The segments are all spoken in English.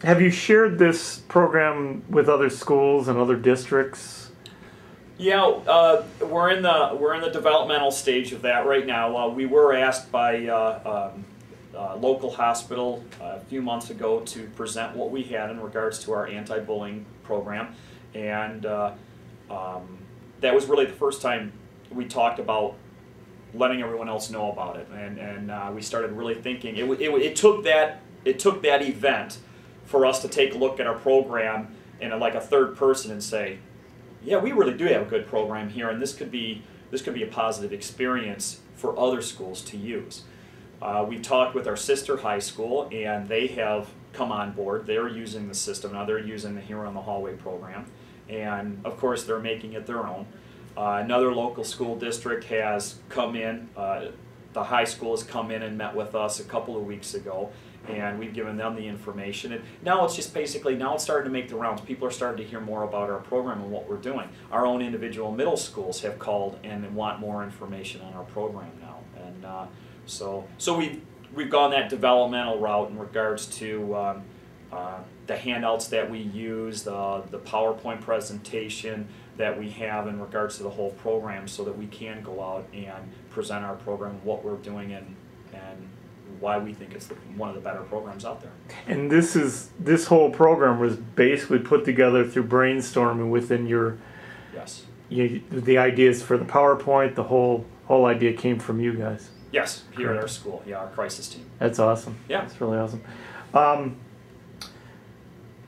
Have you shared this program with other schools and other districts? Yeah, we're in the developmental stage of that right now. We were asked by local hospital a few months ago to present what we had in regards to our anti-bullying program, and that was really the first time we talked about letting everyone else know about it, and we started really thinking. It took that event for us to take a look at our program in like a third person and say, yeah, we really do have a good program here, and this could be a positive experience for other schools to use. We talked with our sister high school, and they have come on board. They're using the system now. They're using the Hero in the Hallway program, and of course they're making it their own. Another local school district has come in. The high school has come in and met with us a couple of weeks ago, and we've given them the information. And now it's just basically, now it's starting to make the rounds. People are starting to hear more about our program and what we're doing. Our own individual middle schools have called and want more information on our program now. And so we've gone that developmental route in regards to the handouts that we use, the PowerPoint presentation that we have in regards to the whole program, so that we can go out and present our program, what we're doing, and why we think it's one of the better programs out there. And this whole program was basically put together through brainstorming within your. Yes. The ideas for the PowerPoint, the whole idea came from you guys. Yes, here at our school. Yeah, our crisis team. That's awesome. Yeah, that's really awesome.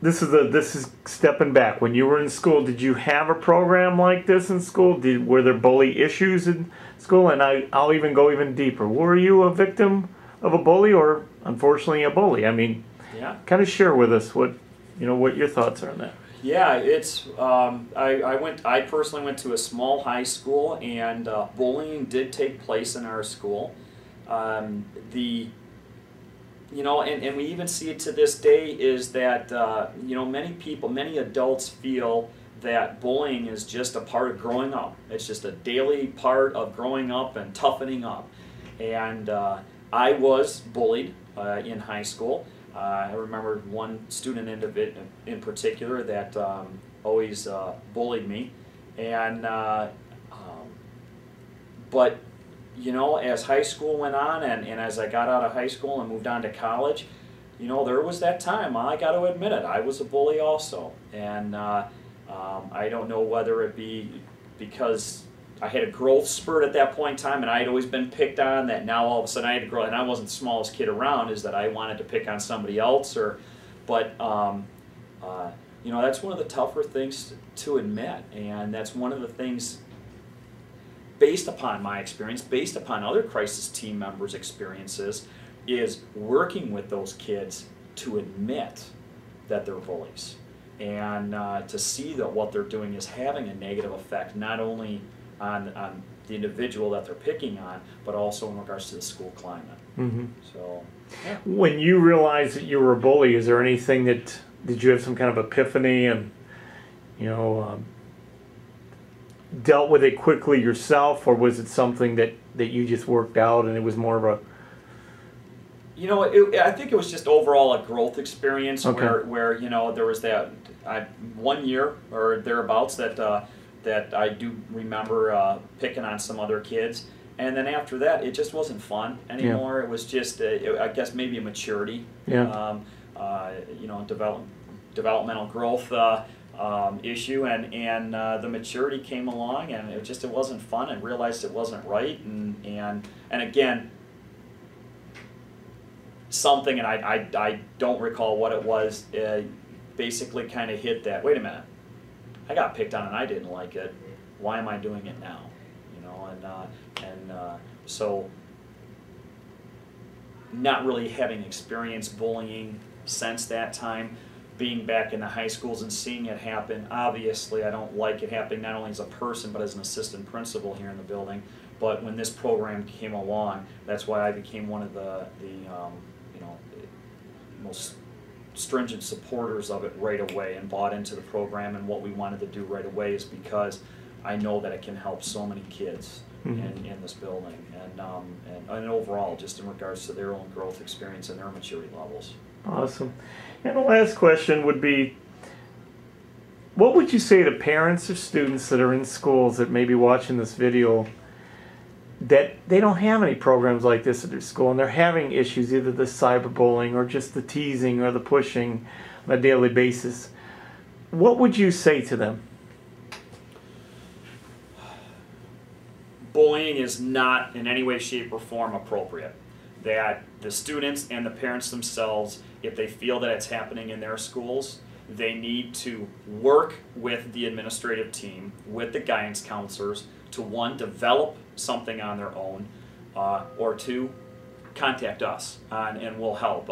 This is stepping back. When you were in school, did you have a program like this in school? Were there bully issues in school? And I'll even go even deeper. Were you a victim of a bully, or unfortunately a bully? I mean, yeah. Kind of share with us what your thoughts are on that. Yeah, it's I personally went to a small high school, and bullying did take place in our school. And we even see it to this day, is that many adults feel that bullying is just a part of growing up. It's just a daily part of growing up and toughening up. And I was bullied in high school. I remember one student in particular that always bullied me, and but as high school went on, and as I got out of high school and moved on to college, there was that time, I got to admit it, I was a bully also. And I don't know whether it be because I had a growth spurt at that point in time, and I had always been picked on, that now all of a sudden I had to grow, and I wasn't the smallest kid around, is that I wanted to pick on somebody else, but that's one of the tougher things to admit, and that's one of the things, based upon my experience, based upon other crisis team members' experiences, is working with those kids to admit that they're bullies, and to see that what they're doing is having a negative effect, not only on the individual that they're picking on, but also in regards to the school climate. Mm-hmm. So, yeah. When you realized that you were a bully, is there anything did you have some kind of epiphany and dealt with it quickly yourself, or was it something that you just worked out and it was more of a... I think it was just overall a growth experience. Okay. where there was that 1 year or thereabouts that I do remember picking on some other kids, and then after that it just wasn't fun anymore. Yeah. It was just I guess maybe a maturity, developmental growth issue, and the maturity came along, and it wasn't fun, and realized it wasn't right, and again, something, and I don't recall what it was, basically kind of hit that, wait a minute, I got picked on and I didn't like it, why am I doing it now? So not really having experienced bullying since that time, being back in the high schools and seeing it happen, obviously I don't like it happening not only as a person but as an assistant principal here in the building. But when this program came along, that's why I became one of the most stringent supporters of it right away, and bought into the program. And what we wanted to do right away is because I know that it can help so many kids in this building, and overall, just in regards to their own growth experience and their maturity levels. Awesome. And the last question would be, what would you say to parents of students that are in schools that may be watching this video that they don't have any programs like this at their school and they're having issues, either the cyberbullying or just the teasing or the pushing on a daily basis? What would you say to them? Bullying is not in any way, shape, or form appropriate. That the students and the parents themselves, if they feel that it's happening in their schools, they need to work with the administrative team, with the guidance counselors, to one, develop something on their own, or two, contact us and we'll help.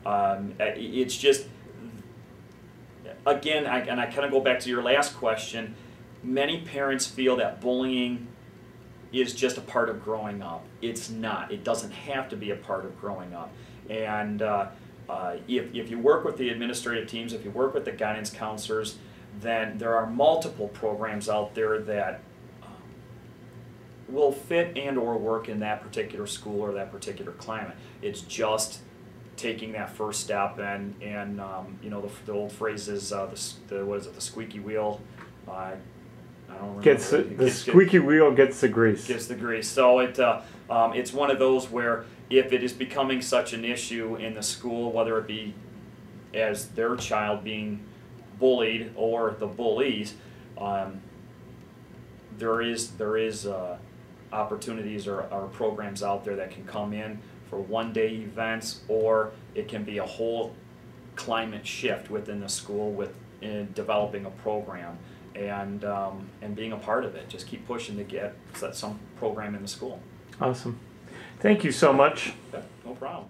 It's just, again, I kind of go back to your last question, many parents feel that bullying is just a part of growing up. It's not. It doesn't have to be a part of growing up. And if you work with the administrative teams, if you work with the guidance counselors, then there are multiple programs out there that will fit and or work in that particular school or that particular climate. It's just taking that first step, and you know, the old phrase is what is it, the squeaky wheel. I don't remember. The squeaky wheel gets the grease. Gets the grease. So it's one of those where if it is becoming such an issue in the school, whether it be as their child being bullied or the bullies, there is opportunities or programs out there that can come in for one-day events, or it can be a whole climate shift within the school in developing a program and being a part of it. Just keep pushing to get some program in the school. Awesome. Thank you so much. No problem.